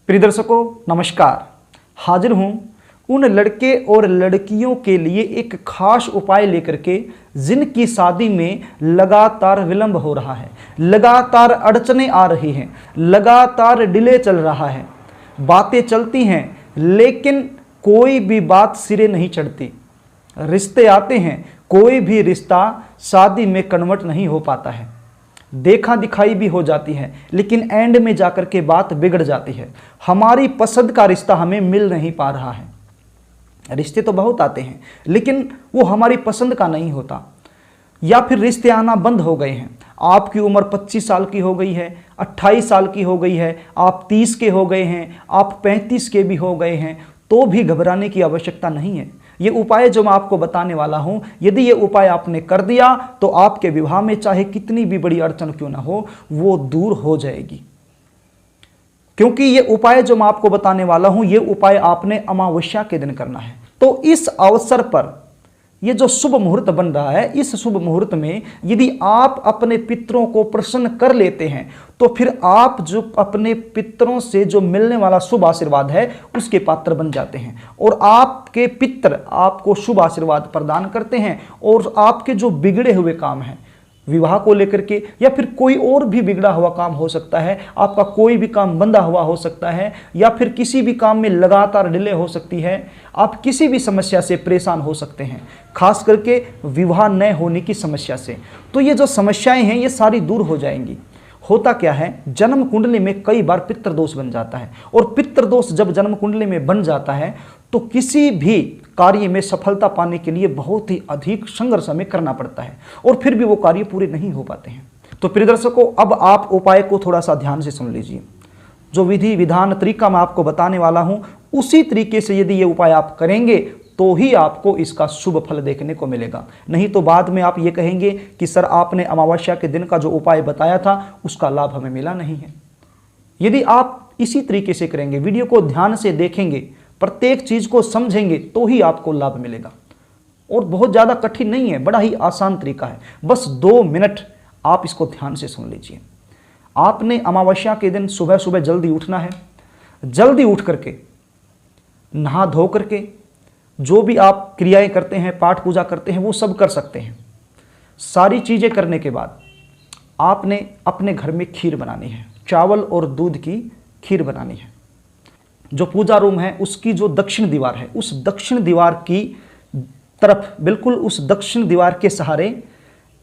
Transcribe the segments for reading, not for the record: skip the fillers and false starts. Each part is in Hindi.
प्रिय दर्शकों नमस्कार। हाजिर हूँ उन लड़के और लड़कियों के लिए एक खास उपाय लेकर के जिनकी शादी में लगातार विलंब हो रहा है, लगातार अड़चनें आ रही हैं, लगातार डिले चल रहा है, बातें चलती हैं लेकिन कोई भी बात सिरे नहीं चढ़ती, रिश्ते आते हैं, कोई भी रिश्ता शादी में कन्वर्ट नहीं हो पाता है, देखा दिखाई भी हो जाती है लेकिन एंड में जाकर के बात बिगड़ जाती है। हमारी पसंद का रिश्ता हमें मिल नहीं पा रहा है। रिश्ते तो बहुत आते हैं लेकिन वो हमारी पसंद का नहीं होता, या फिर रिश्ते आना बंद हो गए हैं। आपकी उम्र 25 साल की हो गई है, 28 साल की हो गई है, आप 30 के हो गए हैं, आप 35 के भी हो गए हैं, तो भी घबराने की आवश्यकता नहीं है। ये उपाय जो मैं आपको बताने वाला हूं, यदि ये उपाय आपने कर दिया तो आपके विवाह में चाहे कितनी भी बड़ी अड़चन क्यों ना हो, वो दूर हो जाएगी। क्योंकि ये उपाय जो मैं आपको बताने वाला हूं, ये उपाय आपने अमावस्या के दिन करना है। तो इस अवसर पर ये जो शुभ मुहूर्त बन रहा है, इस शुभ मुहूर्त में यदि आप अपने पितरों को प्रसन्न कर लेते हैं तो फिर आप जो अपने पितरों से जो मिलने वाला शुभ आशीर्वाद है उसके पात्र बन जाते हैं और आपके पितर आपको शुभ आशीर्वाद प्रदान करते हैं। और आपके जो बिगड़े हुए काम हैं विवाह को लेकर के, या फिर कोई और भी बिगड़ा हुआ काम हो सकता है, आपका कोई भी काम बंधा हुआ हो सकता है, या फिर किसी भी काम में लगातार डिले हो सकती है, आप किसी भी समस्या से परेशान हो सकते हैं, खास करके विवाह न होने की समस्या से। तो ये जो समस्याएं हैं ये सारी दूर हो जाएंगी। होता क्या है, जन्म कुंडली में कई बार पितृदोष बन जाता है और पितृदोष जब जन्म कुंडली में बन जाता है तो किसी भी कार्य में सफलता पाने के लिए बहुत ही अधिक संघर्ष हमें करना पड़ता है और फिर भी वो कार्य पूरे नहीं हो पाते हैं। तो प्रिय दर्शकों, अब आप उपाय को थोड़ा सा ध्यान से सुन लीजिए। जो विधि विधान तरीका मैं आपको बताने वाला हूं, उसी तरीके से यदि ये उपाय आप करेंगे तो ही आपको इसका शुभ फल देखने को मिलेगा। नहीं तो बाद में आप ये कहेंगे कि सर आपने अमावस्या के दिन का जो उपाय बताया था उसका लाभ हमें मिला नहीं है। यदि आप इसी तरीके से करेंगे, वीडियो को ध्यान से देखेंगे, प्रत्येक चीज को समझेंगे तो ही आपको लाभ मिलेगा। और बहुत ज्यादा कठिन नहीं है, बड़ा ही आसान तरीका है। बस 2 मिनट आप इसको ध्यान से सुन लीजिए। आपने अमावस्या के दिन सुबह सुबह जल्दी उठना है। जल्दी उठ करके नहा धो करके जो भी आप क्रियाएं करते हैं, पाठ पूजा करते हैं, वो सब कर सकते हैं। सारी चीजें करने के बाद आपने अपने घर में खीर बनानी है, चावल और दूध की खीर बनानी है। जो पूजा रूम है उसकी जो दक्षिण दीवार है, उस दक्षिण दीवार की तरफ, बिल्कुल उस दक्षिण दीवार के सहारे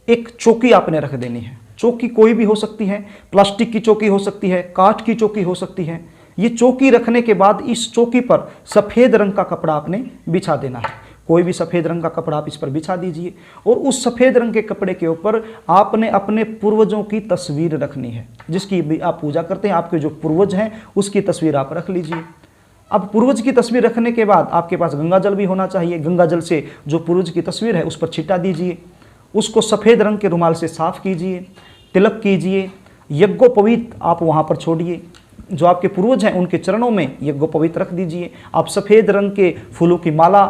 एक चौकी आपने रख देनी है। चौकी कोई भी हो सकती है, प्लास्टिक की चौकी हो सकती है, काठ की चौकी हो सकती है। ये चौकी रखने के बाद इस चौकी पर सफेद रंग का कपड़ा आपने बिछा देना है। कोई भी सफेद रंग का कपड़ा आप इस पर बिछा दीजिए और उस सफेद रंग के कपड़े के ऊपर आपने अपने पूर्वजों की तस्वीर रखनी है। जिसकी भी आप पूजा करते हैं, आपके जो पूर्वज हैं उसकी तस्वीर आप रख लीजिए। अब पूर्वज की तस्वीर रखने के बाद आपके पास गंगा जल भी होना चाहिए। गंगा जल से जो पूर्वज की तस्वीर है उस पर छिटा दीजिए, उसको सफेद रंग के रुमाल से साफ कीजिए, तिलक कीजिए, यज्ञोपवीत आप वहाँ पर छोड़िए। जो आपके पूर्वज हैं उनके चरणों में यज्ञोपवीत रख दीजिए। आप सफ़ेद रंग के फूलों की माला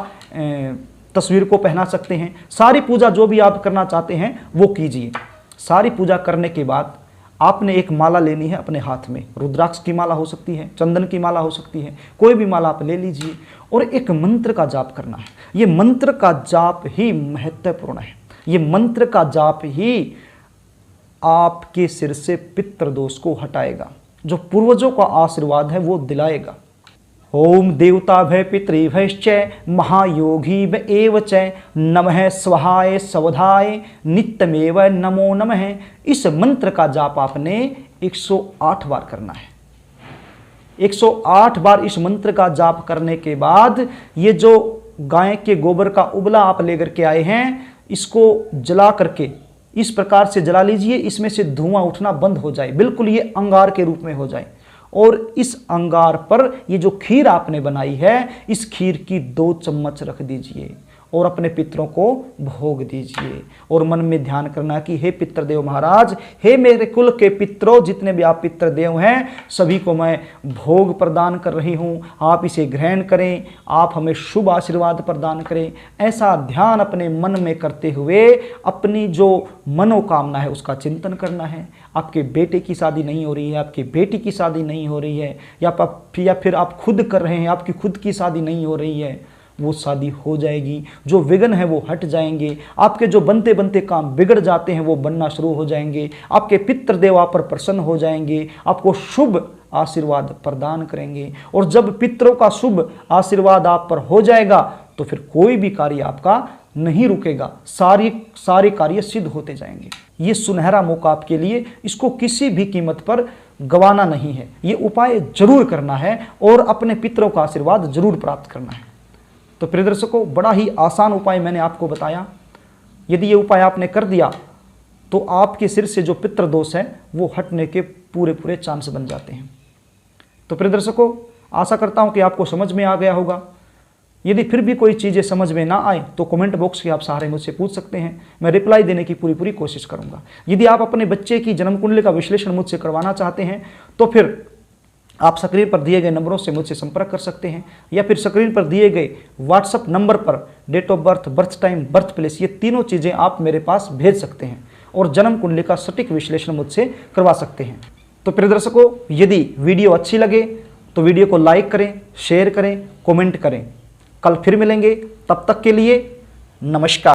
तस्वीर को पहना सकते हैं। सारी पूजा जो भी आप करना चाहते हैं वो कीजिए। सारी पूजा करने के बाद आपने एक माला लेनी है अपने हाथ में। रुद्राक्ष की माला हो सकती है, चंदन की माला हो सकती है, कोई भी माला आप ले लीजिए और एक मंत्र का जाप करना है। ये मंत्र का जाप ही महत्वपूर्ण है। ये मंत्र का जाप ही आपके सिर से पितृदोष को हटाएगा, जो पूर्वजों का आशीर्वाद है वो दिलाएगा। ओम देवता भय पितृभ्यश्च महायोगी व एव च नमः स्वहाय सवधाय नित्यमेव नमो नमः। इस मंत्र का जाप आपने 108 बार करना है। 108 बार इस मंत्र का जाप करने के बाद ये जो गाय के गोबर का उबला आप लेकर के आए हैं, इसको जला करके इस प्रकार से जला लीजिए, इसमें से धुआं उठना बंद हो जाए, बिल्कुल ये अंगार के रूप में हो जाए। और इस अंगार पर ये जो खीर आपने बनाई है, इस खीर की 2 चम्मच रख दीजिए और अपने पितरों को भोग दीजिए। और मन में ध्यान करना कि हे पितृदेव महाराज, हे मेरे कुल के पितरों, जितने भी आप पितृदेव हैं सभी को मैं भोग प्रदान कर रही हूँ, आप इसे ग्रहण करें, आप हमें शुभ आशीर्वाद प्रदान करें। ऐसा ध्यान अपने मन में करते हुए अपनी जो मनोकामना है उसका चिंतन करना है। आपके बेटे की शादी नहीं हो रही है, आपकी बेटी की शादी नहीं हो रही है, या फिर आप खुद कर रहे हैं, आपकी खुद की शादी नहीं हो रही है, वो शादी हो जाएगी। जो विघ्न है वो हट जाएंगे। आपके जो बनते बनते काम बिगड़ जाते हैं वो बनना शुरू हो जाएंगे। आपके पितृदेव आप पर प्रसन्न हो जाएंगे, आपको शुभ आशीर्वाद प्रदान करेंगे। और जब पितरों का शुभ आशीर्वाद आप पर हो जाएगा तो फिर कोई भी कार्य आपका नहीं रुकेगा, सारे कार्य सिद्ध होते जाएंगे। ये सुनहरा मौका आपके लिए, इसको किसी भी कीमत पर गंवाना नहीं है। ये उपाय जरूर करना है और अपने पितरों का आशीर्वाद जरूर प्राप्त करना है। तो प्रिय दर्शकों, बड़ा ही आसान उपाय मैंने आपको बताया। यदि ये उपाय आपने कर दिया तो आपके सिर से जो पितृ दोष है वो हटने के पूरे चांस बन जाते हैं। तो प्रिय दर्शकों, आशा करता हूं कि आपको समझ में आ गया होगा। यदि फिर भी कोई चीज़ें समझ में ना आए तो कमेंट बॉक्स के आप सहारे मुझसे पूछ सकते हैं, मैं रिप्लाई देने की पूरी कोशिश करूंगा। यदि आप अपने बच्चे की जन्म कुंडली का विश्लेषण मुझसे करवाना चाहते हैं तो फिर आप स्क्रीन पर दिए गए नंबरों से मुझसे संपर्क कर सकते हैं, या फिर स्क्रीन पर दिए गए व्हाट्सएप नंबर पर date of birth, birth time, birth place, ये तीनों चीज़ें आप मेरे पास भेज सकते हैं और जन्म कुंडली का सटीक विश्लेषण मुझसे करवा सकते हैं। तो प्रिय दर्शकों, यदि वीडियो अच्छी लगे तो वीडियो को लाइक करें, शेयर करें, कमेंट करें। कल फिर मिलेंगे, तब तक के लिए नमस्कार।